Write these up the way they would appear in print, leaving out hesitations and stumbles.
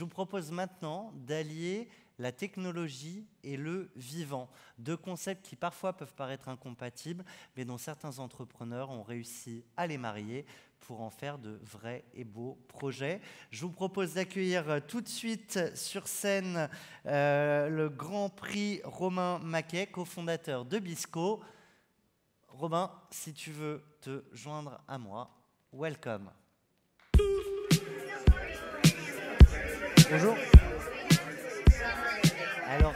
vous propose maintenant d'allier la technologie et le vivant. Deux concepts qui parfois peuvent paraître incompatibles, mais dont certains entrepreneurs ont réussi à les marier pour en faire de vrais et beaux projets. Je vous propose d'accueillir tout de suite sur scène le Grand Prix Romain Maquet, cofondateur de Bisco. Romain, si tu veux te joindre à moi, welcome. Bonjour. Alors,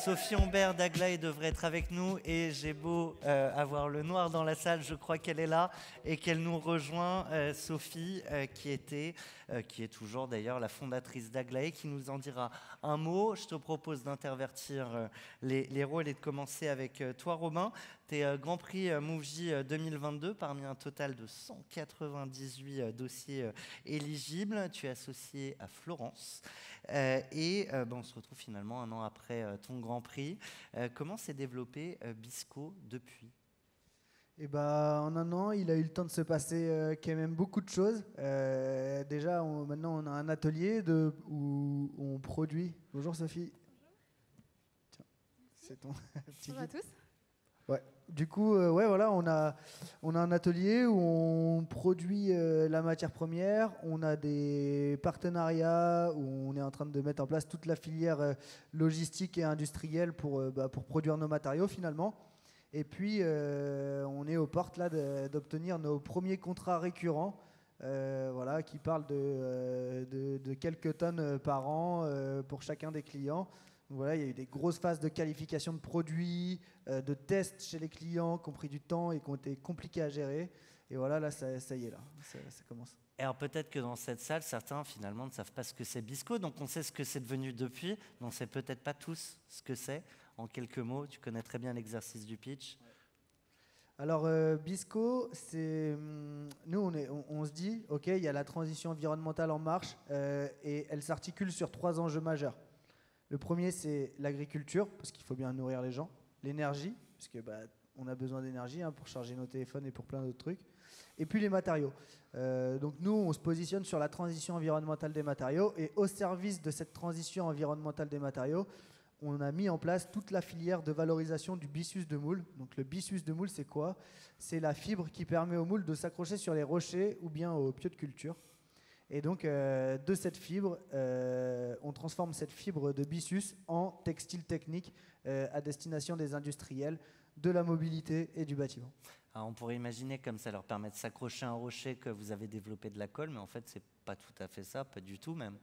Sophie Humbert d'Aglaé devrait être avec nous et j'ai beau avoir le noir dans la salle, je crois qu'elle est là et qu'elle nous rejoint. Sophie, qui est toujours d'ailleurs la fondatrice d'Aglaé, qui nous en dira un mot. Je te propose d'intervertir les rôles et de commencer avec toi, Romain. Tu es Grand Prix Mouv'J 2022 parmi un total de 198 dossiers éligibles. Tu es associé à Florence. On se retrouve finalement un an après ton Grand Prix. Comment s'est développé Bisco depuis ? Et en un an, il a eu le temps de se passer quand même beaucoup de choses. Déjà, maintenant, on a un atelier où on produit. Bonjour Sophie. Tiens, c'est ton petit Bonjour à guide. tous. Ouais. Du coup, on a un atelier où on produit la matière première. On a des partenariats où on est en train de mettre en place toute la filière logistique et industrielle pour produire nos matériaux finalement. Et puis, on est aux portes là d'obtenir nos premiers contrats récurrents, qui parlent de quelques tonnes par an pour chacun des clients. Donc voilà, il y a eu des grosses phases de qualification de produits, de tests chez les clients qui ont pris du temps et qui ont été compliqués à gérer. Et voilà, là, ça y est, là, ça commence. Alors peut-être que dans cette salle, certains finalement ne savent pas ce que c'est Bisco, donc on sait ce que c'est devenu depuis, mais on ne sait peut-être pas tous ce que c'est. En quelques mots, tu connais très bien l'exercice du pitch. Alors Bisco, nous on se dit, ok, il y a la transition environnementale en marche et elle s'articule sur 3 enjeux majeurs. Le premier, c'est l'agriculture, parce qu'il faut bien nourrir les gens. L'énergie, parce que on a besoin d'énergie pour charger nos téléphones et pour plein d'autres trucs. Et puis les matériaux. Donc nous, on se positionne sur la transition environnementale des matériaux. Et au service de cette transition environnementale des matériaux, on a mis en place toute la filière de valorisation du byssus de moule. Donc le byssus de moule, c'est quoi ? C'est la fibre qui permet au moule de s'accrocher sur les rochers ou bien aux pieux de culture. Et donc, de cette fibre, on transforme cette fibre de byssus en textile technique à destination des industriels, de la mobilité et du bâtiment. Alors, on pourrait imaginer comme ça leur permet de s'accrocher à un rocher que vous avez développé de la colle, mais en fait, c'est pas tout à fait ça, pas du tout même.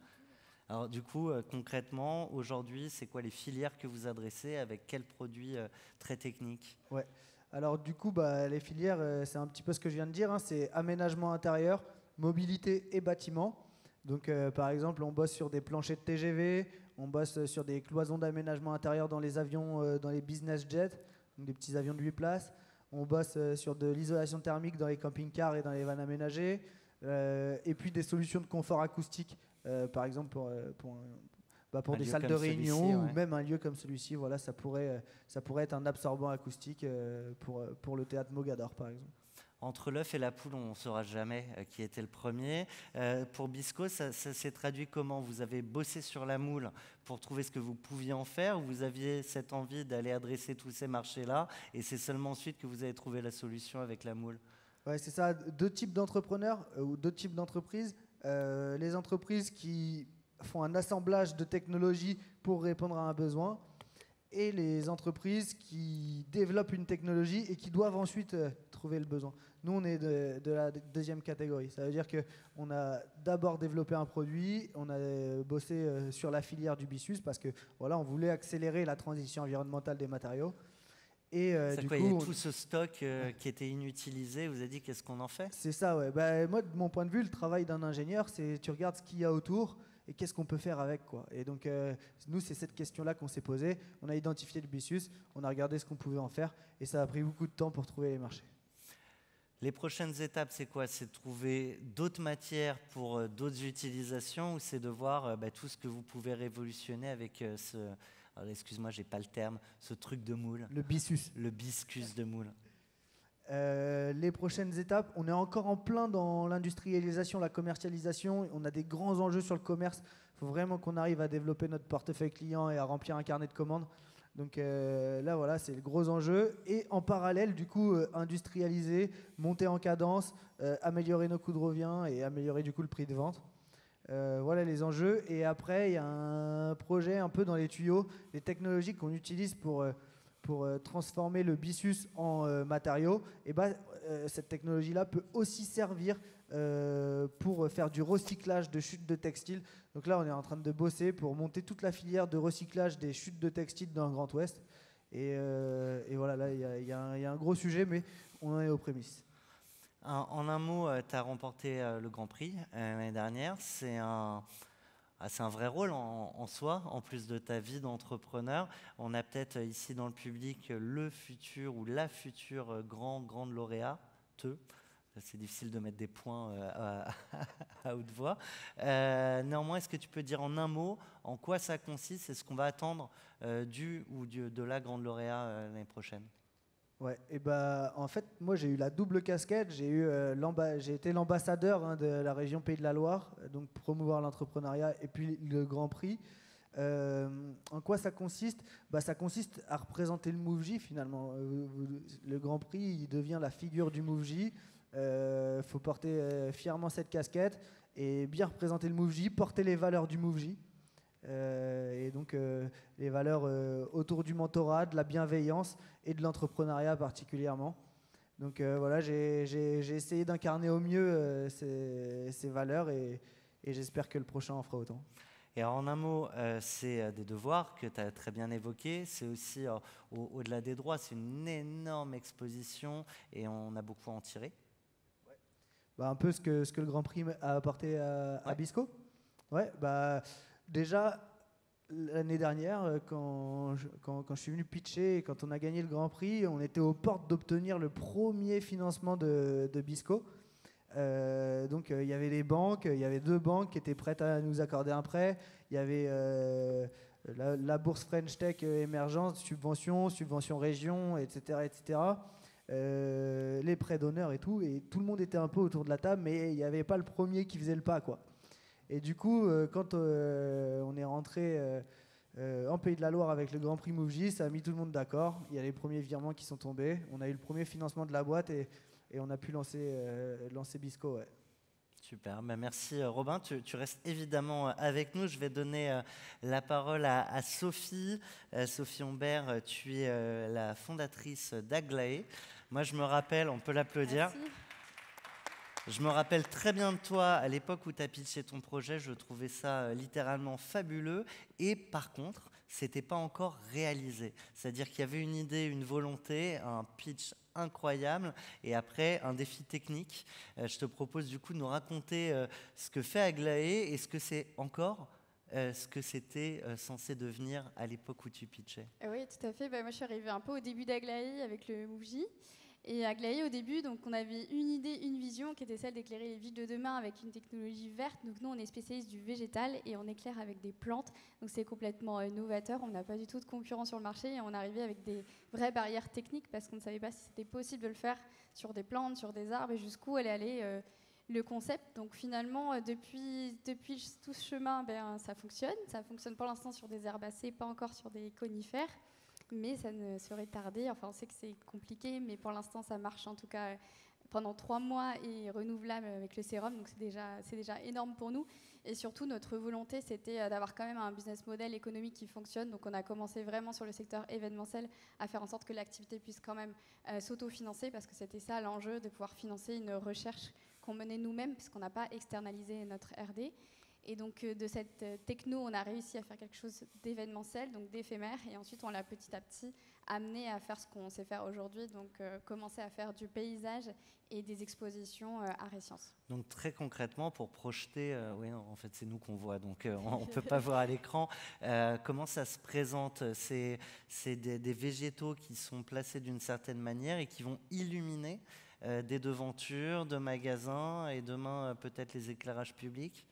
Alors du coup, concrètement, aujourd'hui, c'est quoi les filières que vous adressez avec quels produits très techniques ? Ouais. Alors du coup, les filières, c'est un petit peu ce que je viens de dire, c'est aménagement intérieur, mobilité et bâtiment. Donc par exemple, on bosse sur des planchers de TGV, on bosse sur des cloisons d'aménagement intérieur dans les avions, dans les business jets, donc des petits avions de 8 places. On bosse sur de l'isolation thermique dans les camping-cars et dans les vannes aménagées. Et puis des solutions de confort acoustique, par exemple pour des salles de réunion ou même un lieu comme celui-ci. Voilà, ça pourrait être un absorbant acoustique pour le théâtre Mogador, par exemple. Entre l'œuf et la poule, on ne saura jamais qui était le premier. Pour Bisco, ça s'est traduit comment ? Vous avez bossé sur la moule pour trouver ce que vous pouviez en faire, ou vous aviez cette envie d'aller adresser tous ces marchés-là, et c'est seulement ensuite que vous avez trouvé la solution avec la moule ? Ouais, c'est ça. 2 types d'entrepreneurs ou 2 types d'entreprises. Les entreprises qui font un assemblage de technologies pour répondre à un besoin, et les entreprises qui développent une technologie et qui doivent ensuite trouver le besoin. Nous, on est de la deuxième catégorie. Ça veut dire qu'on a d'abord développé un produit, on a bossé sur la filière du byssus parce que voilà, on voulait accélérer la transition environnementale des matériaux. Et il y a tout ce stock qui était inutilisé. Vous avez dit qu'est-ce qu'on en fait ? C'est ça, ouais. Moi, de mon point de vue, le travail d'un ingénieur, c'est tu regardes ce qu'il y a autour et qu'est-ce qu'on peut faire avec, quoi. Et donc, nous, c'est cette question-là qu'on s'est posée. On a identifié le byssus, on a regardé ce qu'on pouvait en faire, et ça a pris beaucoup de temps pour trouver les marchés. Les prochaines étapes, c'est quoi ? C'est de trouver d'autres matières pour d'autres utilisations, ou c'est de voir tout ce que vous pouvez révolutionner avec ce... Alors, excuse-moi, j'ai pas le terme, ce truc de moule. Le byssus. Le biscus de moule. Les les prochaines étapes. On est encore en plein dans l'industrialisation, la commercialisation. On a des grands enjeux sur le commerce. Il faut vraiment qu'on arrive à développer notre portefeuille client et à remplir un carnet de commandes. Donc là, voilà, c'est le gros enjeu. Et en parallèle, du coup, industrialiser, monter en cadence, améliorer nos coûts de revient et améliorer du coup le prix de vente. Voilà les enjeux. Et après, il y a un projet un peu dans les tuyaux, les technologies qu'on utilise pour transformer le byssus en matériaux. Et cette technologie-là peut aussi servir pour faire du recyclage de chutes de textiles. Donc là, on est en train de bosser pour monter toute la filière de recyclage des chutes de textiles dans le Grand Ouest. Et voilà, là, il y a un gros sujet, mais on en est aux prémices. En un mot, tu as remporté le Grand Prix l'année dernière. C'est un vrai rôle en soi, en plus de ta vie d'entrepreneur. On a peut-être ici dans le public le futur ou la future grande lauréate. C'est difficile de mettre des points à haute voix. Néanmoins, est-ce que tu peux dire en un mot en quoi ça consiste et ce qu'on va attendre de la grande lauréat l'année prochaine? Ouais, et en fait, moi j'ai eu la double casquette. J'ai été l'ambassadeur de la région Pays de la Loire, donc promouvoir l'entrepreneuriat et puis le Grand Prix. En quoi ça consiste? Ça consiste à représenter le MoveJ finalement. Le Grand Prix, il devient la figure du MoveJ. Faut porter fièrement cette casquette et bien représenter le MoveJ, porter les valeurs du MoveJ. Et donc les valeurs autour du mentorat, de la bienveillance et de l'entrepreneuriat particulièrement. Donc voilà, j'ai essayé d'incarner au mieux ces valeurs et j'espère que le prochain en fera autant. Et alors, en un mot, c'est des devoirs que tu as très bien évoqués. C'est aussi, au-delà des droits, c'est une énorme exposition et on a beaucoup à en tirer. Un peu ce que le Grand Prix a apporté à Bisco. Ouais, déjà, l'année dernière, quand je suis venu pitcher et quand on a gagné le Grand Prix, on était aux portes d'obtenir le premier financement de Bisco. Donc il y avait des banques, il y avait 2 banques qui étaient prêtes à nous accorder un prêt. Il y avait la bourse French Tech émergente, subvention région, etc. etc. Les prêts d'honneur et tout le monde était un peu autour de la table, mais il n'y avait pas le premier qui faisait le pas, quoi. Et du coup, quand on est rentré en Pays de la Loire avec le Grand Prix MoveJ, ça a mis tout le monde d'accord. Il y a les premiers virements qui sont tombés. On a eu le premier financement de la boîte et on a pu lancer Bisco. Ouais. Super, merci Robin. Tu restes évidemment avec nous. Je vais donner la parole à Sophie. Sophie Humbert, tu es la fondatrice d'Aglaé. Moi, je me rappelle, on peut l'applaudir. Merci. Je me rappelle très bien de toi à l'époque où tu as pitché ton projet. Je trouvais ça littéralement fabuleux. Et par contre, ce n'était pas encore réalisé. C'est-à-dire qu'il y avait une idée, une volonté, un pitch incroyable et après un défi technique. Je te propose du coup de nous raconter ce que fait Aglaé et ce que c'est encore ce que c'était censé devenir à l'époque où tu pitchais. Oui, tout à fait. Moi, je suis arrivée un peu au début d'Aglaé avec le MoveJ. Et Aglaé, au début, donc, on avait une idée, une vision qui était celle d'éclairer les villes de demain avec une technologie verte. Donc nous, on est spécialiste du végétal et on éclaire avec des plantes. Donc c'est complètement novateur. On n'a pas du tout de concurrent sur le marché et on arrivait avec des vraies barrières techniques parce qu'on ne savait pas si c'était possible de le faire sur des plantes, sur des arbres et jusqu'où allait aller le concept. Donc finalement, depuis tout ce chemin, ça fonctionne. Ça fonctionne pour l'instant sur des herbacées, pas encore sur des conifères. Mais ça ne saurait tarder. Enfin, on sait que c'est compliqué, mais pour l'instant, ça marche en tout cas pendant 3 mois et renouvelable avec le sérum. Donc, c'est déjà énorme pour nous. Et surtout, notre volonté, c'était d'avoir quand même un business model économique qui fonctionne. Donc, on a commencé vraiment sur le secteur événementiel à faire en sorte que l'activité puisse quand même s'autofinancer parce que c'était ça l'enjeu, de pouvoir financer une recherche qu'on menait nous-mêmes puisqu'on n'a pas externalisé notre R&D. Et donc de cette techno, on a réussi à faire quelque chose d'événementiel, donc d'éphémère. Et ensuite, on l'a petit à petit amené à faire ce qu'on sait faire aujourd'hui, donc commencer à faire du paysage et des expositions art et sciences. Donc très concrètement, pour projeter, en fait c'est nous qu'on voit, donc on ne peut pas voir à l'écran. Comment ça se présente? C'est des végétaux qui sont placés d'une certaine manière et qui vont illuminer des devantures, de magasins et demain peut-être les éclairages publics.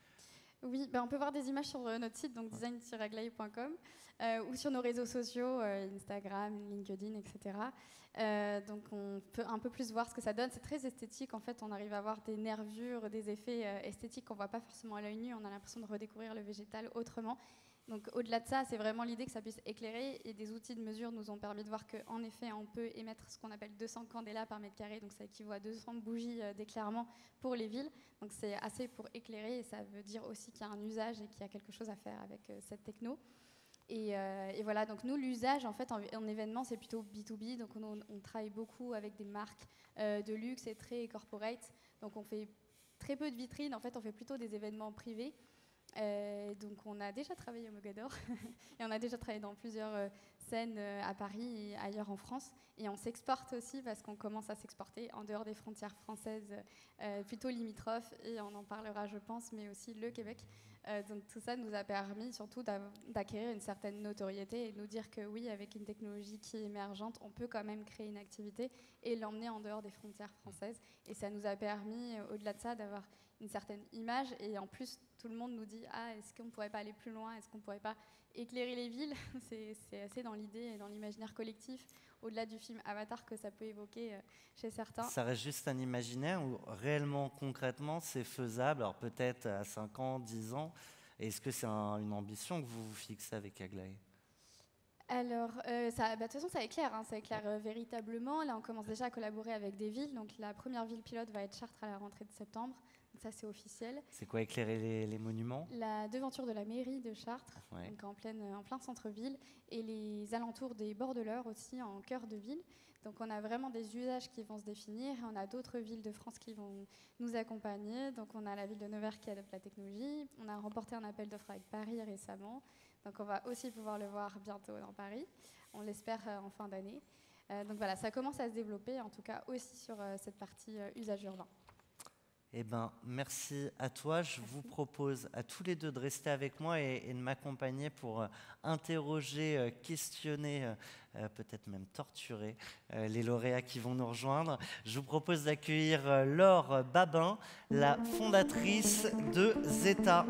Oui, on peut voir des images sur notre site, donc design-aglaé.com. ou sur nos réseaux sociaux, Instagram, LinkedIn, etc. Donc on peut un peu plus voir ce que ça donne. C'est très esthétique, en fait, on arrive à avoir des nervures, des effets esthétiques qu'on ne voit pas forcément à l'œil nu. On a l'impression de redécouvrir le végétal autrement. Donc au-delà de ça, c'est vraiment l'idée que ça puisse éclairer, et des outils de mesure nous ont permis de voir qu'en effet, on peut émettre ce qu'on appelle 200 candélas par mètre carré, donc ça équivaut à 200 bougies d'éclairement pour les villes. Donc c'est assez pour éclairer, et ça veut dire aussi qu'il y a un usage et qu'il y a quelque chose à faire avec cette techno. Et voilà, donc nous, l'usage en fait en événement, c'est plutôt B2B, donc on travaille beaucoup avec des marques de luxe et très corporate, donc on fait très peu de vitrines, en fait on fait plutôt des événements privés. Donc on a déjà travaillé au Mogador et on a déjà travaillé dans plusieurs scènes à Paris et ailleurs en France, et on s'exporte aussi parce qu'on commence à s'exporter en dehors des frontières françaises, plutôt limitrophes, et on en parlera je pense, mais aussi le Québec. Donc tout ça nous a permis surtout d'acquérir une certaine notoriété et de nous dire que oui, avec une technologie qui est émergente, on peut quand même créer une activité et l'emmener en dehors des frontières françaises, et ça nous a permis au-delà de ça d'avoir une certaine image, et en plus tout le monde nous dit est-ce qu'on ne pourrait pas aller plus loin, est-ce qu'on ne pourrait pas éclairer les villes. C'est assez dans l'idée et dans l'imaginaire collectif, au-delà du film Avatar, que ça peut évoquer chez certains. Ça reste juste un imaginaire ou réellement, concrètement, c'est faisable? Alors peut-être à 5 ans, 10 ans. Est-ce que c'est une ambition que vous vous fixez avec Aglaé? Alors, de toute façon, ça éclaire, ça éclaire véritablement. Là, on commence déjà à collaborer avec des villes. Donc, la première ville pilote va être Chartres à la rentrée de septembre. Donc, ça, c'est officiel. C'est quoi, éclairer les monuments? La devanture de la mairie de Chartres, ouais. Donc en plein centre-ville, et les alentours des bords de l'Eure aussi, en cœur de ville. Donc, on a vraiment des usages qui vont se définir. On a d'autres villes de France qui vont nous accompagner. Donc, on a la ville de Nevers qui adopte la technologie. On a remporté un appel d'offres avec Paris récemment. Donc on va aussi pouvoir le voir bientôt dans Paris, on l'espère en fin d'année. Donc voilà, ça commence à se développer, en tout cas aussi sur cette partie usage urbain. Eh bien, merci à toi. Je vous propose à tous les deux de rester avec moi et de m'accompagner pour interroger, questionner, peut-être même torturer les lauréats qui vont nous rejoindre. Je vous propose d'accueillir Laure Babin, la fondatrice de Zeta.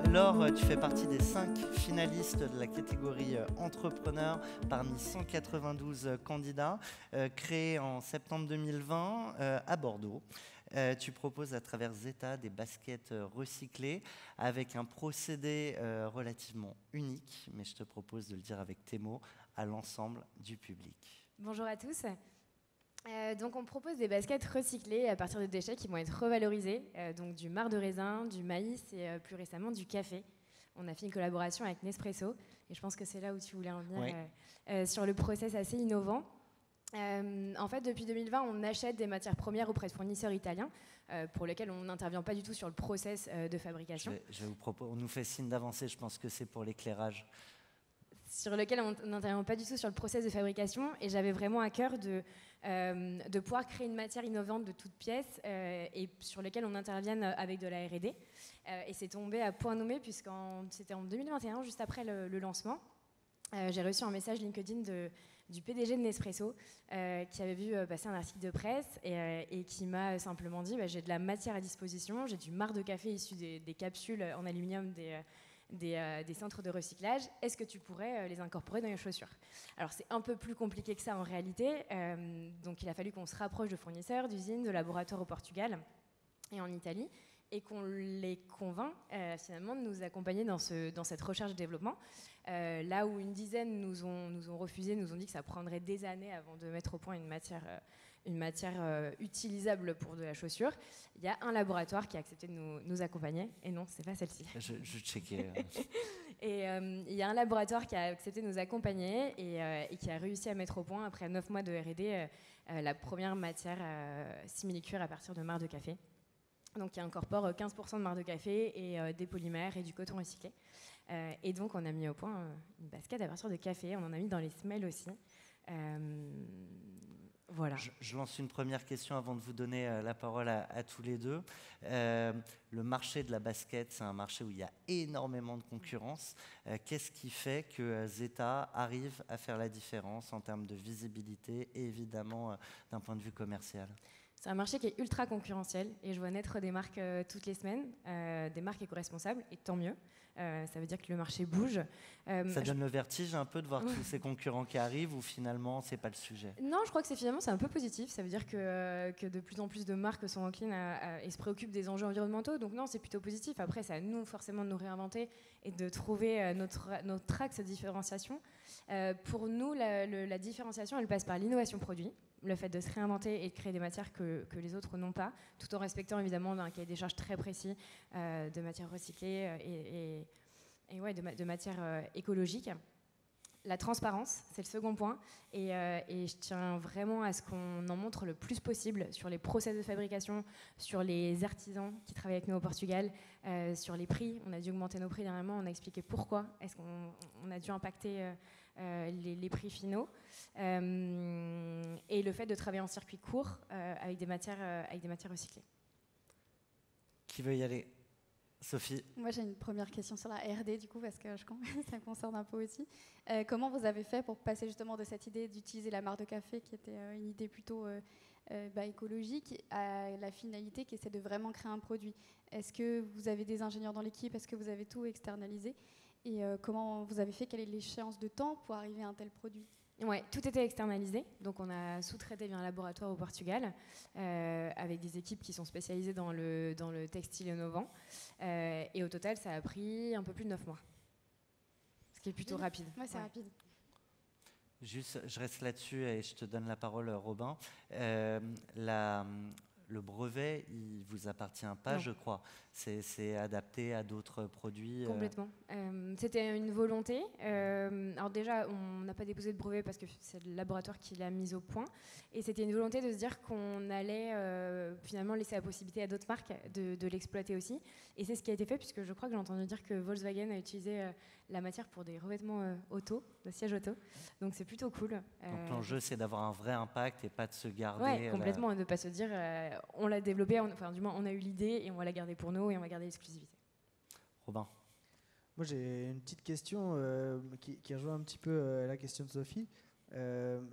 Laure, tu fais partie des 5 finalistes de la catégorie entrepreneur parmi 192 candidats, créés en septembre 2020 à Bordeaux. Tu proposes à travers Zeta des baskets recyclées avec un procédé relativement unique, mais je te propose de le dire avec tes mots à l'ensemble du public. Bonjour à tous. Donc on propose des baskets recyclées à partir de déchets qui vont être revalorisés, donc du marc de raisin, du maïs et plus récemment du café. On a fait une collaboration avec Nespresso et je pense que c'est là où tu voulais en venir, oui. Sur le process assez innovant. En fait, depuis 2020, on achète des matières premières auprès de fournisseurs italiens pour lesquels on n'intervient pas du tout sur le process de fabrication. Je vous propose, on nous fait signe d'avancer, je pense que c'est pour l'éclairage. Sur lequel on n'intervient pas du tout sur le process de fabrication, et j'avais vraiment à cœur de pouvoir créer une matière innovante de toutes pièces et sur lequel on intervienne avec de la R&D. Et c'est tombé à point nommé puisque c'était en 2021, juste après le lancement. J'ai reçu un message LinkedIn du PDG de Nespresso qui avait vu passer un article de presse et qui m'a simplement dit j'ai de la matière à disposition, j'ai du marc de café issu des capsules en aluminium des centres de recyclage, est-ce que tu pourrais les incorporer dans les chaussures? Alors c'est un peu plus compliqué que ça en réalité, donc il a fallu qu'on se rapproche de fournisseurs, d'usines, de laboratoires au Portugal et en Italie, et qu'on les convainc finalement de nous accompagner dans cette recherche-développement. Là où une dizaine nous ont refusé, nous ont dit que ça prendrait des années avant de mettre au point une matière utilisable pour de la chaussure. Il y a un laboratoire qui a accepté de nous accompagner, et non, c'est pas celle-ci. Je checkais. Et il y a un laboratoire qui a accepté de nous accompagner et qui a réussi à mettre au point, après 9 mois de R&D, la première matière simili-cuir à partir de marc de café. Donc, qui incorpore 15% de marc de café et des polymères et du coton recyclé. Et donc, on a mis au point une basket à partir de café. On en a mis dans les semelles aussi. Voilà. Je lance une première question avant de vous donner la parole à tous les deux. Le marché de la basket, c'est un marché où il y a énormément de concurrence. Qu'est-ce qui fait que Zeta arrive à faire la différence en termes de visibilité et évidemment d'un point de vue commercial? C'est un marché qui est ultra concurrentiel et je vois naître des marques toutes les semaines, des marques éco-responsables, et tant mieux. Ça veut dire que le marché bouge. Ça donne le vertige un peu de voir tous ces concurrents qui arrivent ou finalement c'est pas le sujet? Non, je crois que c'est un peu positif. Ça veut dire que de plus en plus de marques sont enclines et se préoccupent des enjeux environnementaux. Donc non, c'est plutôt positif. Après, c'est à nous forcément de nous réinventer et de trouver notre axe de différenciation. Pour nous, la différenciation, elle passe par l'innovation produit, le fait de se réinventer et de créer des matières que les autres n'ont pas, tout en respectant évidemment un cahier des charges très précis de matières recyclées et de matières écologiques. La transparence, c'est le second point, et je tiens vraiment à ce qu'on en montre le plus possible sur les process de fabrication, sur les artisans qui travaillent avec nous au Portugal, sur les prix. On a dû augmenter nos prix dernièrement, on a expliqué pourquoi est-ce qu'on a dû impacter les prix finaux, et le fait de travailler en circuit court avec des matières recyclées. Qui veut y aller? Sophie? Moi, j'ai une première question sur la R&D, du coup, parce que ça me concerne un peu aussi. Comment vous avez fait pour passer justement de cette idée d'utiliser la marque de café, qui était une idée plutôt écologique, à la finalité qui est de vraiment créer un produit? Est-ce que vous avez des ingénieurs dans l'équipe? Est-ce que vous avez tout externalisé? Et comment vous avez fait? Quelle est l'échéance de temps pour arriver à un tel produit? Ouais, tout était externalisé, donc on a sous-traité via un laboratoire au Portugal avec des équipes qui sont spécialisées dans le textile innovant, et au total ça a pris un peu plus de 9 mois, ce qui est plutôt rapide. Ouais, c'est rapide. Juste, je reste là-dessus et je te donne la parole, Robin. Le brevet, il vous appartient pas, non. Je crois. C'est adapté à d'autres produits. Complètement. C'était une volonté. Alors déjà, on n'a pas déposé de brevet parce que c'est le laboratoire qui l'a mis au point. Et c'était une volonté de se dire qu'on allait finalement laisser la possibilité à d'autres marques de l'exploiter aussi. Et c'est ce qui a été fait, puisque je crois que j'ai entendu dire que Volkswagen a utilisé la matière pour des revêtements auto, de sièges auto. Donc c'est plutôt cool. Donc l'enjeu, c'est d'avoir un vrai impact et pas de se garder... Oui, complètement, et de ne pas se dire on l'a développé, enfin du moins on a eu l'idée et on va la garder pour nous et on va garder l'exclusivité. Robin? Moi j'ai une petite question qui rejoint un petit peu la question de Sophie.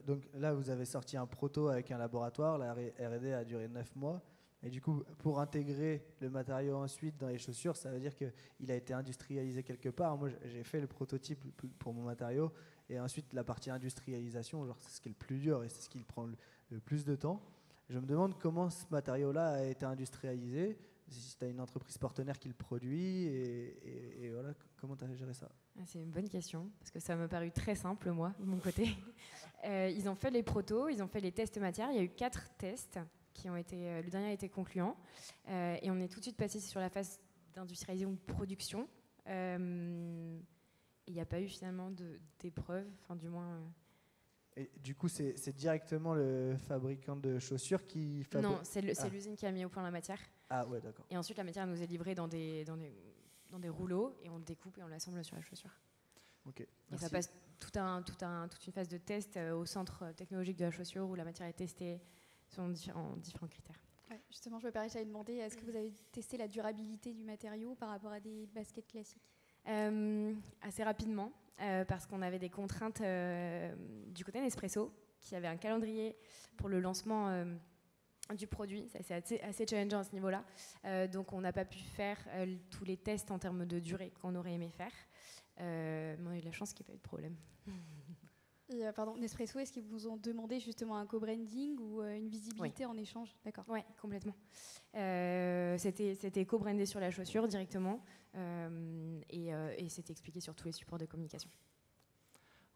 Donc là vous avez sorti un proto avec un laboratoire, la R&D a duré 9 mois. Et du coup, pour intégrer le matériau ensuite dans les chaussures, ça veut dire qu'il a été industrialisé quelque part. Moi, j'ai fait le prototype pour mon matériau. Et ensuite, la partie industrialisation, genre, c'est ce qui est le plus dur et c'est ce qui prend le plus de temps. Je me demande comment ce matériau-là a été industrialisé, si tu as une entreprise partenaire qui le produit, et voilà, comment tu as géré ça? C'est une bonne question, parce que ça m'a paru très simple, moi, de mon côté. Ils ont fait les protos, ils ont fait les tests matières. Il y a eu 4 tests. Le dernier a été concluant, et on est tout de suite passé sur la phase d'industrialisation de production. Il n'y a pas eu finalement d'épreuve, enfin du moins. Et du coup, c'est directement le fabricant de chaussures qui fabrique? Non, c'est l'usine qui a mis au point la matière. Ah ouais, d'accord. Et ensuite, la matière nous est livrée dans des rouleaux, et on le découpe et on l'assemble sur la chaussure. Ok. Et Merci. ça passe toute une phase de test au centre technologique de la chaussure où la matière est testée selon différents critères. Ouais, justement, je me permets de demander, est-ce que vous avez testé la durabilité du matériau par rapport à des baskets classiques? Assez rapidement, parce qu'on avait des contraintes du côté Nespresso, qui avait un calendrier pour le lancement du produit. Ça, c'est assez challengeant à ce niveau-là. Donc on n'a pas pu faire tous les tests en termes de durée qu'on aurait aimé faire. Mais on a eu de la chance qu'il n'y ait pas eu de problème. Et Nespresso, est-ce qu'ils vous ont demandé justement un co-branding ou une visibilité en échange? D'accord. Oui, complètement. C'était co-brandé sur la chaussure directement, et c'était expliqué sur tous les supports de communication.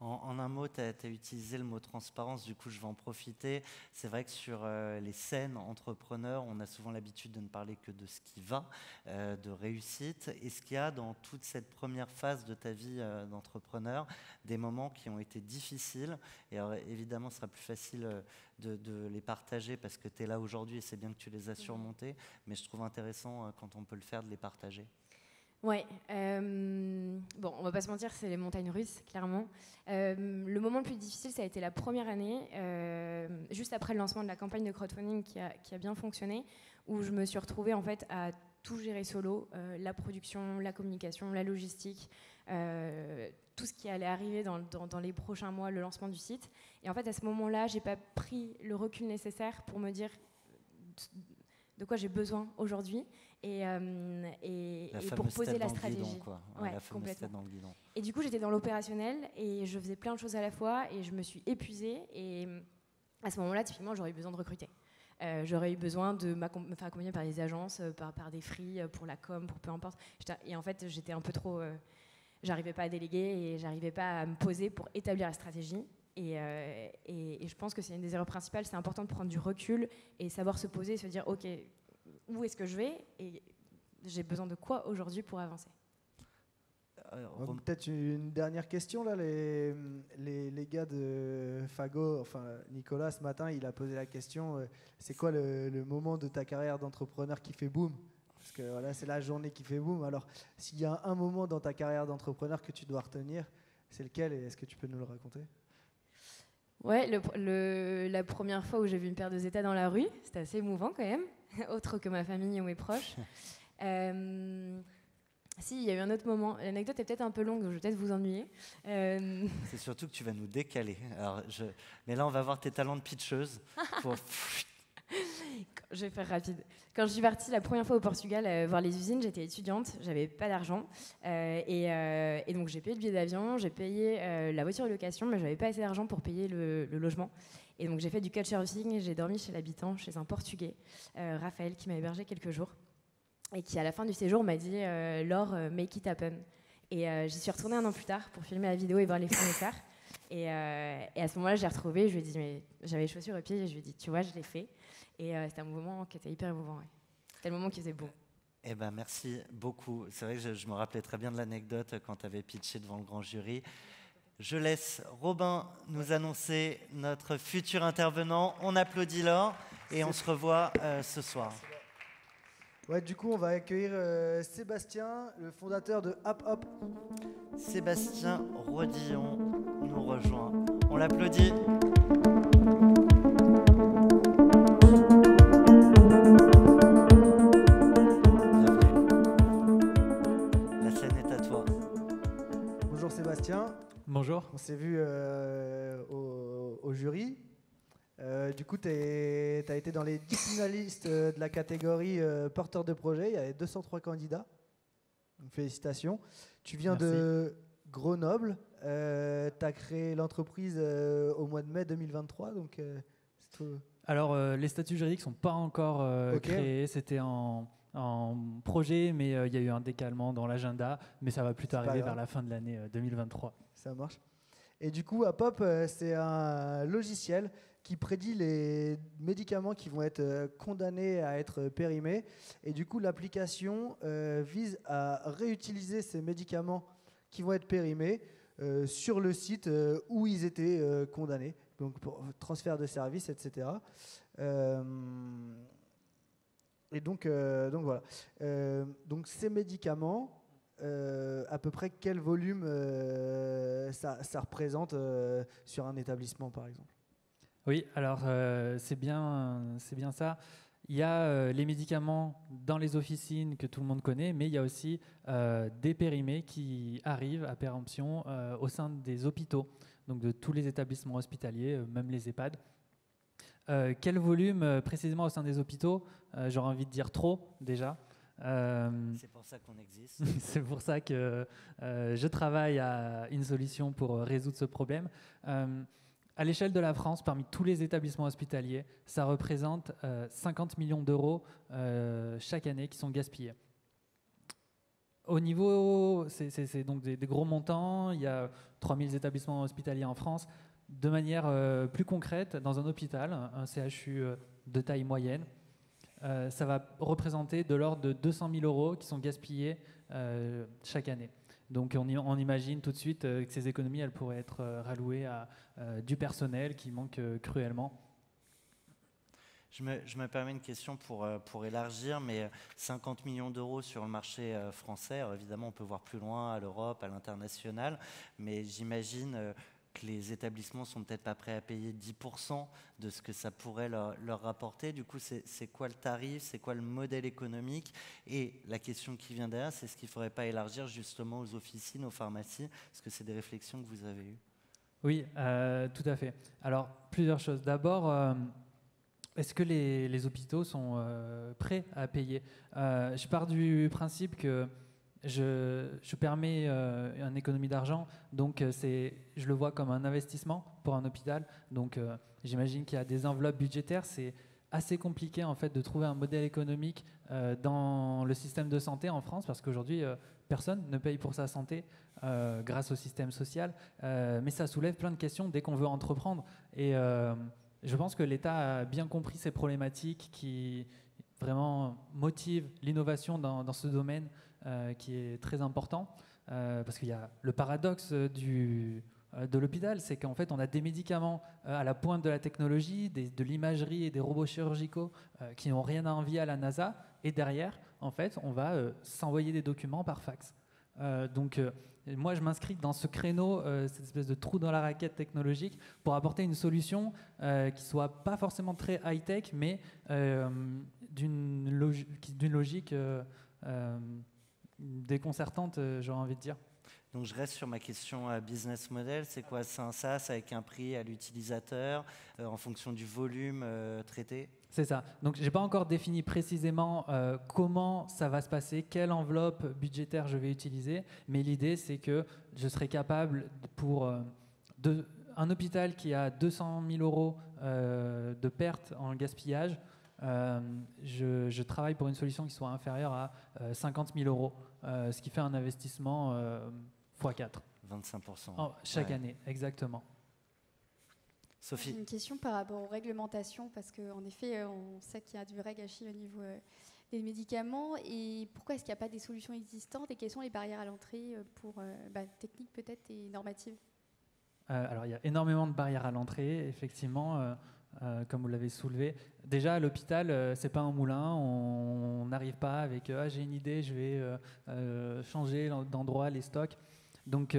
En un mot, tu as utilisé le mot transparence, du coup je vais en profiter. C'est vrai que sur les scènes entrepreneurs, on a souvent l'habitude de ne parler que de ce qui va, de réussite. Est-ce qu'il y a dans toute cette première phase de ta vie d'entrepreneur des moments qui ont été difficiles? Et alors, évidemment, ce sera plus facile de les partager parce que tu es là aujourd'hui et c'est bien que tu les as surmontés, mais je trouve intéressant quand on peut le faire de les partager. Ouais. Bon, on va pas se mentir, c'est les montagnes russes, clairement. Le moment le plus difficile, ça a été la première année, juste après le lancement de la campagne de crowdfunding qui a bien fonctionné, où je me suis retrouvée en fait à tout gérer solo, la production, la communication, la logistique, tout ce qui allait arriver dans les prochains mois, le lancement du site. Et en fait, à ce moment-là, j'ai pas pris le recul nécessaire pour me dire de quoi j'ai besoin aujourd'hui et pour poser la stratégie. La fameuse tête dans le guidon. Et du coup, j'étais dans l'opérationnel et je faisais plein de choses à la fois et je me suis épuisée. Et à ce moment-là, typiquement, j'aurais eu besoin de recruter. J'aurais eu besoin de me faire accompagner par des agences, par des free, pour la com, pour peu importe. Et en fait, j'étais un peu trop... j'arrivais pas à déléguer et j'arrivais pas à me poser pour établir la stratégie. Et je pense que c'est une des erreurs principales. C'est important de prendre du recul et savoir se poser et se dire, OK, où est-ce que je vais et j'ai besoin de quoi aujourd'hui pour avancer. Peut-être une dernière question là, les gars de Fago, enfin Nicolas ce matin il a posé la question, c'est quoi le moment de ta carrière d'entrepreneur qui fait boom? Parce que voilà, c'est la journée qui fait boom. Alors s'il y a un moment dans ta carrière d'entrepreneur que tu dois retenir, c'est lequel et est-ce que tu peux nous le raconter? Ouais, la première fois où j'ai vu une paire de Zeta dans la rue, c'était assez émouvant quand même, autre que ma famille ou mes proches. Si, il y a eu un autre moment. L'anecdote est peut-être un peu longue, donc je vais peut-être vous ennuyer. C'est surtout que tu vas nous décaler. Alors, mais là, on va voir tes talents de pitcheuse. Je vais faire rapide. Quand je suis partie la première fois au Portugal voir les usines, j'étais étudiante, j'avais pas d'argent. Et donc j'ai payé le billet d'avion, j'ai payé la voiture de location, mais j'avais pas assez d'argent pour payer le logement. Et donc j'ai fait du couchsurfing, j'ai dormi chez l'habitant, chez un Portugais, Raphaël, qui m'a hébergé quelques jours. Et qui, à la fin du séjour, m'a dit « Laure, make it happen ». Et j'y suis retournée un an plus tard pour filmer la vidéo et voir les fournisseurs. Et à ce moment-là, je l'ai retrouvé, je lui ai dit, mais j'avais les chaussures aux pieds, et je lui ai dit, tu vois, je l'ai fait. Et c'était un moment qui était hyper émouvant. Ouais. C'était le moment qui faisait beau. Eh ben, merci beaucoup. C'est vrai que je me rappelais très bien de l'anecdote quand tu avais pitché devant le grand jury. Je laisse Robin nous annoncer notre futur intervenant. On applaudit Laure et on se revoit ce soir. Ouais, du coup, on va accueillir Sébastien, le fondateur de App Hop. Sébastien Rodillon nous rejoint. On l'applaudit. Bienvenue. La scène est à toi. Bonjour Sébastien. Bonjour. On s'est vu au jury. Du coup, tu as été dans les 10 finalistes de la catégorie porteur de projet. Il y avait 203 candidats. Donc, félicitations. Tu viens Merci. de Grenoble. Tu as créé l'entreprise au mois de mai 2023. Donc, c'est tout. Alors, les statuts juridiques ne sont pas encore créés. C'était en projet, mais il y a eu un décalement dans l'agenda. Mais ça va plutôt arriver vers la fin de l'année 2023. Ça marche. Et du coup, AppHop, c'est un logiciel qui prédit les médicaments qui vont être condamnés à être périmés. Et du coup, l'application vise à réutiliser ces médicaments qui vont être périmés sur le site où ils étaient condamnés, donc pour transfert de services, etc. Et donc voilà. Donc ces médicaments, à peu près quel volume ça représente sur un établissement, par exemple? Oui, alors c'est bien ça. Il y a les médicaments dans les officines que tout le monde connaît, mais il y a aussi des périmés qui arrivent à péremption au sein des hôpitaux, donc de tous les établissements hospitaliers, même les EHPAD. Quel volume précisément au sein des hôpitaux? J'aurais envie de dire trop déjà. C'est pour ça qu'on existe. C'est pour ça que je travaille à une solution pour résoudre ce problème. À l'échelle de la France, parmi tous les établissements hospitaliers, ça représente 50 millions d'euros chaque année qui sont gaspillés. Au niveau, c'est donc des gros montants. Il y a 3000 établissements hospitaliers en France. De manière plus concrète, dans un hôpital, un CHU de taille moyenne, ça va représenter de l'ordre de 200 000 euros qui sont gaspillés chaque année. Donc on imagine tout de suite que ces économies elles pourraient être rallouées à du personnel qui manque cruellement. Je me permets une question pour élargir, mais 50 millions d'euros sur le marché français, alors évidemment on peut voir plus loin, à l'Europe, à l'international, mais j'imagine que les établissements sont peut-être pas prêts à payer 10% de ce que ça pourrait leur rapporter. Du coup, c'est quoi le tarif, c'est quoi le modèle économique? Et la question qui vient derrière, c'est ce qu'il ne faudrait pas élargir justement aux officines, aux pharmacies, parce que c'est des réflexions que vous avez eues. Oui, tout à fait. Alors, plusieurs choses. D'abord, est-ce que les hôpitaux sont prêts à payer? Je pars du principe que je permets une économie d'argent, donc je le vois comme un investissement pour un hôpital. Donc, j'imagine qu'il y a des enveloppes budgétaires. C'est assez compliqué en fait de trouver un modèle économique dans le système de santé en France, parce qu'aujourd'hui, personne ne paye pour sa santé grâce au système social. Mais ça soulève plein de questions dès qu'on veut entreprendre. Et je pense que l'État a bien compris ces problématiques qui vraiment motivent l'innovation dans ce domaine qui est très important. Parce qu'il y a le paradoxe de l'hôpital, c'est qu'en fait on a des médicaments à la pointe de la technologie, de l'imagerie et des robots chirurgicaux qui n'ont rien à envier à la NASA, et derrière en fait on va s'envoyer des documents par fax. Donc moi je m'inscris dans ce créneau, cette espèce de trou dans la raquette technologique, pour apporter une solution qui soit pas forcément très high-tech, mais d'une logique déconcertante, j'aurais envie de dire. Donc je reste sur ma question business model. C'est quoi? C'est un SaaS avec un prix à l'utilisateur en fonction du volume traité? C'est ça. Donc je n'ai pas encore défini précisément comment ça va se passer, quelle enveloppe budgétaire je vais utiliser, mais l'idée c'est que je serai capable pour un hôpital qui a 200 000 euros de pertes en gaspillage, je travaille pour une solution qui soit inférieure à 50 000 euros, ce qui fait un investissement x4. 25%. Chaque année, exactement. Sophie. J'ai une question par rapport aux réglementations, parce qu'en effet, on sait qu'il y a du vrai gâchis au niveau des médicaments. Et pourquoi est-ce qu'il n'y a pas des solutions existantes, et quelles sont les barrières à l'entrée techniques peut-être et normatives? Alors, il y a énormément de barrières à l'entrée, effectivement, comme vous l'avez soulevé. Déjà, à l'hôpital, c'est pas un moulin. On n'arrive pas avec j'ai une idée, je vais changer d'endroit les stocks. Donc,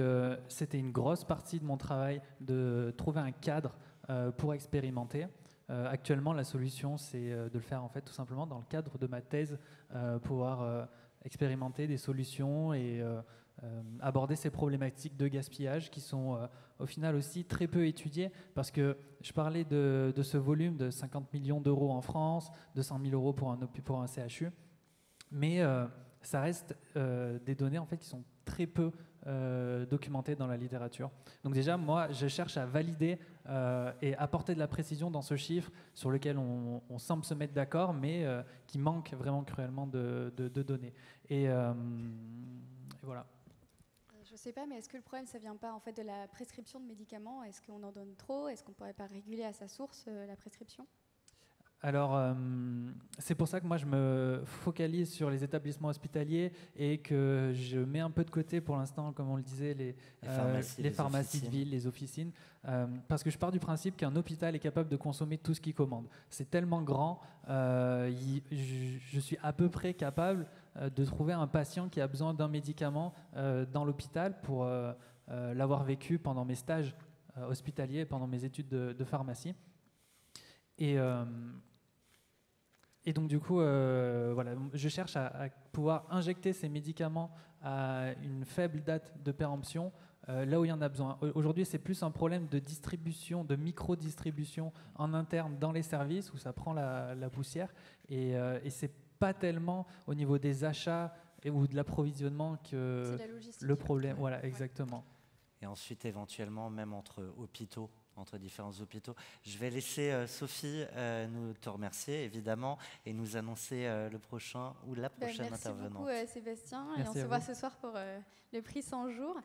c'était une grosse partie de mon travail de trouver un cadre pour expérimenter. Actuellement, la solution, c'est de le faire en fait tout simplement dans le cadre de ma thèse, pouvoir expérimenter des solutions et aborder ces problématiques de gaspillage qui sont au final aussi très peu étudiées, parce que je parlais de ce volume de 50 millions d'euros en France, 200 000 euros pour un CHU, mais ça reste des données en fait qui sont très peu documentées dans la littérature. Donc déjà, moi, je cherche à valider et apporter de la précision dans ce chiffre sur lequel on semble se mettre d'accord, mais qui manque vraiment cruellement de données. Et voilà. Je ne sais pas, mais est-ce que le problème, ça ne vient pas en fait de la prescription de médicaments? Est-ce qu'on en donne trop? Est-ce qu'on ne pourrait pas réguler à sa source la prescription? Alors, c'est pour ça que moi, je me focalise sur les établissements hospitaliers et que je mets un peu de côté, pour l'instant, comme on le disait, les pharmacies de ville, les officines, parce que je pars du principe qu'un hôpital est capable de consommer tout ce qu'il commande. C'est tellement grand, je suis à peu près capable de trouver un patient qui a besoin d'un médicament dans l'hôpital pour l'avoir vécu pendant mes stages hospitaliers, pendant mes études de pharmacie. Et donc du coup, voilà, je cherche à pouvoir injecter ces médicaments à une faible date de péremption, là où il y en a besoin. Aujourd'hui, c'est plus un problème de distribution, de micro-distribution en interne dans les services, où ça prend la poussière, et c'est pas tellement au niveau des achats ou de l'approvisionnement que le problème. Voilà, exactement. Et ensuite, éventuellement, même entre hôpitaux, entre différents hôpitaux. Je vais laisser Sophie nous te remercier, évidemment, et nous annoncer le prochain ou la prochaine intervenante. Merci beaucoup, Sébastien. Merci, et on se voit ce soir pour le prix 100 jours.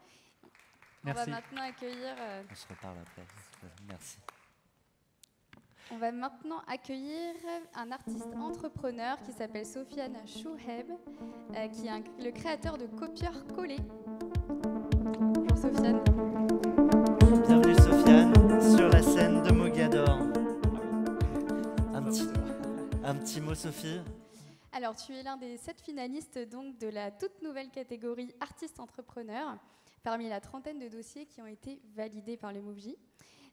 Merci. On va maintenant accueillir... On se reparle après. Merci. On va maintenant accueillir un artiste entrepreneur qui s'appelle Sofiane Chouheb, qui est le créateur de copieurs collés. Bonjour Sofiane. Bienvenue Sofiane sur la scène de Mogador. Un petit mot, Sophie? Alors, tu es l'un des 7 finalistes donc, de la toute nouvelle catégorie artiste-entrepreneur, parmi la trentaine de dossiers qui ont été validés par le MoveJ.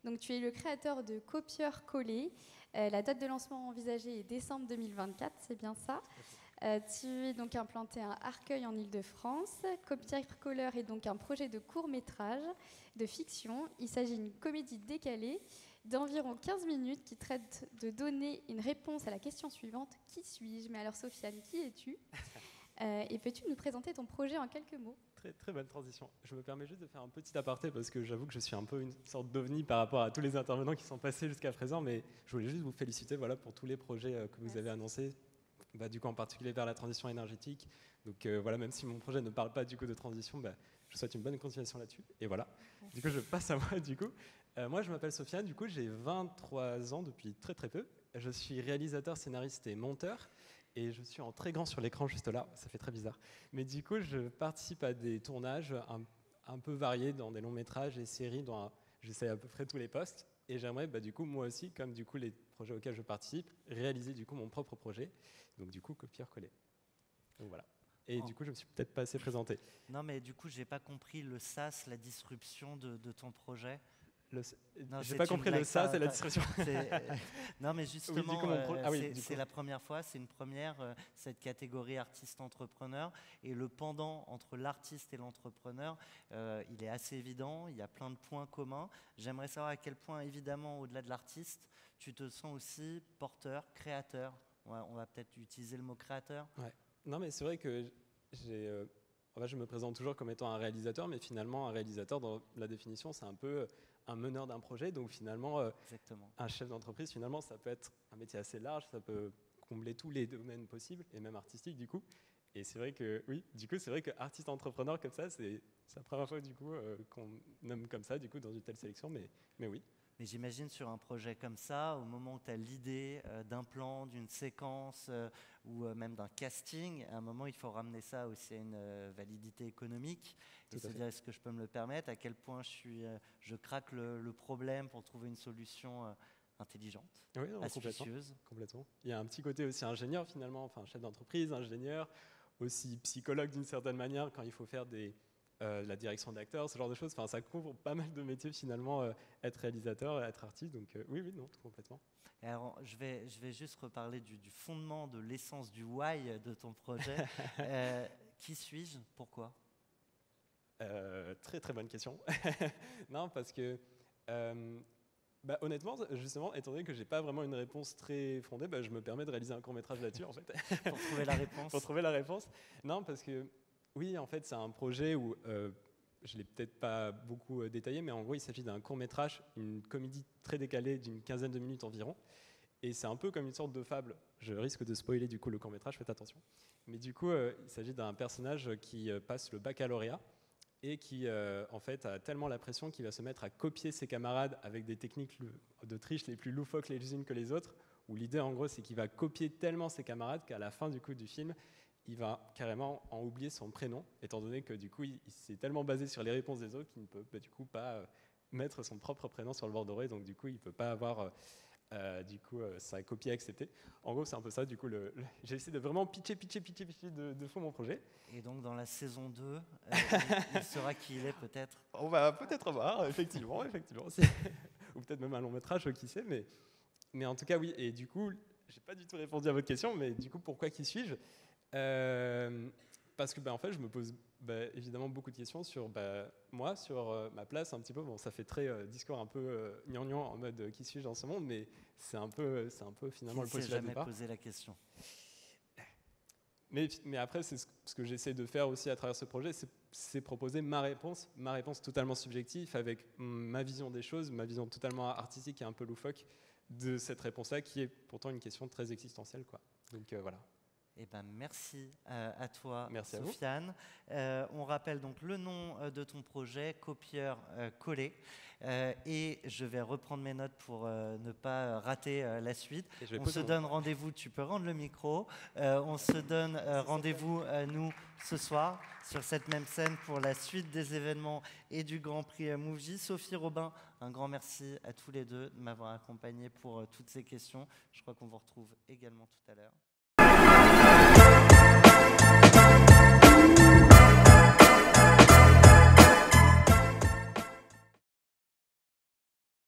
Donc, tu es le créateur de Copieur Collé. La date de lancement envisagée est décembre 2024, c'est bien ça. Tu es donc implanté à Arcueil en Île-de-France. Copieur Colleur est donc un projet de court-métrage de fiction. Il s'agit d'une comédie décalée d'environ 15 minutes qui traite de donner une réponse à la question suivante. Qui suis-je? Mais alors Sofiane, qui es-tu? Et peux-tu nous présenter ton projet en quelques mots? Très, très bonne transition. Je me permets juste de faire un petit aparté parce que j'avoue que je suis un peu une sorte d'ovni par rapport à tous les intervenants qui sont passés jusqu'à présent, mais je voulais juste vous féliciter voilà, pour tous les projets que vous avez annoncés, du coup en particulier vers la transition énergétique. Donc voilà, même si mon projet ne parle pas du coup de transition, je vous souhaite une bonne continuation là-dessus. Et voilà, du coup je passe à moi du coup. Moi je m'appelle Sofiane, du coup j'ai 23 ans depuis très très peu. Je suis réalisateur, scénariste et monteur. Et je suis en très grand sur l'écran juste là, ça fait très bizarre. Mais du coup, je participe à des tournages un peu variés dans des longs métrages et séries dont j'essaie à peu près tous les postes. Et j'aimerais, du coup, moi aussi, comme du coup les projets auxquels je participe, réaliser du coup mon propre projet. Donc du coup, copier-coller. Donc voilà. Et du coup, je me suis peut-être pas assez présenté. Non, mais du coup, j'ai pas compris le SaaS, la disruption de ton projet. J'ai pas compris le SaaS et la distribution. Non, mais justement, c'est la première fois, c'est une première, cette catégorie artiste-entrepreneur. Et le pendant entre l'artiste et l'entrepreneur, il est assez évident, il y a plein de points communs. J'aimerais savoir à quel point, évidemment, au-delà de l'artiste, tu te sens aussi porteur, créateur. On va peut-être utiliser le mot créateur. Ouais. Non, mais c'est vrai que je me présente toujours comme étant un réalisateur, mais finalement, un réalisateur, dans la définition, c'est un peu un meneur d'un projet. Donc finalement, un chef d'entreprise, finalement, ça peut être un métier assez large, ça peut combler tous les domaines possibles, et même artistiques, du coup. Et c'est vrai que, oui, du coup, c'est vrai que artiste-entrepreneur, comme ça, c'est la première fois, du coup, qu'on nomme comme ça, du coup, dans une telle sélection, mais oui. Mais j'imagine sur un projet comme ça, au moment où tu as l'idée d'un plan, d'une séquence ou même d'un casting, à un moment, il faut ramener ça aussi à une validité économique et se dire est-ce que je peux me le permettre, à quel point je craque le problème pour trouver une solution intelligente, astucieuse. Complètement. Il y a un petit côté aussi ingénieur finalement, enfin chef d'entreprise, ingénieur, aussi psychologue d'une certaine manière quand il faut faire la direction d'acteurs, ce genre de choses. Enfin, ça couvre pas mal de métiers finalement, être réalisateur, être artiste. Donc oui, non, complètement. Et alors, je vais juste reparler du fondement, de l'essence, du why de ton projet. Qui suis-je? Pourquoi? Très très bonne question. Non, parce que honnêtement, justement, étant donné que j'ai pas vraiment une réponse très fondée, je me permets de réaliser un court-métrage là-dessus en fait. Pour trouver la réponse. Pour trouver la réponse. Non, parce que oui, en fait, c'est un projet où je ne l'ai peut-être pas beaucoup détaillé, mais en gros, il s'agit d'un court-métrage, une comédie très décalée d'une 15aine de minutes environ. Et c'est un peu comme une sorte de fable. Je risque de spoiler du coup le court-métrage, faites attention. Mais du coup, il s'agit d'un personnage qui passe le baccalauréat et qui, en fait, a tellement la pression qu'il va se mettre à copier ses camarades avec des techniques de triche les plus loufoques les unes que les autres, où l'idée, en gros, c'est qu'il va copier tellement ses camarades qu'à la fin du coup du film, il va carrément en oublier son prénom, étant donné que du coup, il s'est tellement basé sur les réponses des autres qu'il ne peut du coup pas mettre son propre prénom sur le bordereau, et donc du coup, il ne peut pas avoir sa copie acceptée. En gros, c'est un peu ça. Du coup, j'ai essayé de vraiment pitcher de fond mon projet. Et donc, dans la saison 2, il saura qui il est peut-être. On va peut-être voir, effectivement. Ou peut-être même un long métrage, qui sait. Mais en tout cas, oui. Et du coup, j'ai pas du tout répondu à votre question, mais du coup, pourquoi qui suis-je? Parce que en fait, je me pose évidemment beaucoup de questions sur moi, sur ma place un petit peu. Bon, ça fait très discours un peu gnangnan en mode qui suis-je dans ce monde, mais c'est un peu finalement le postulat de départ. Qui ne s'est jamais posé la question. Mais après, c'est ce que j'essaie de faire aussi à travers ce projet, c'est proposer ma réponse totalement subjective, avec ma vision des choses, ma vision totalement artistique et un peu loufoque de cette réponse-là, qui est pourtant une question très existentielle, quoi. Donc voilà. Eh ben, merci à toi, Merci à vous. Sofiane. On rappelle donc le nom de ton projet, Copieur collé. Et je vais reprendre mes notes pour ne pas rater la suite. Et je vais On poser se donne rendez-vous, tu peux rendre le micro. On se donne rendez-vous, nous, ce soir, sur cette même scène pour la suite des événements et du Grand Prix Mouv'J. Sophie, Robin, un grand merci à tous les deux de m'avoir accompagné pour toutes ces questions. Je crois qu'on vous retrouve également tout à l'heure.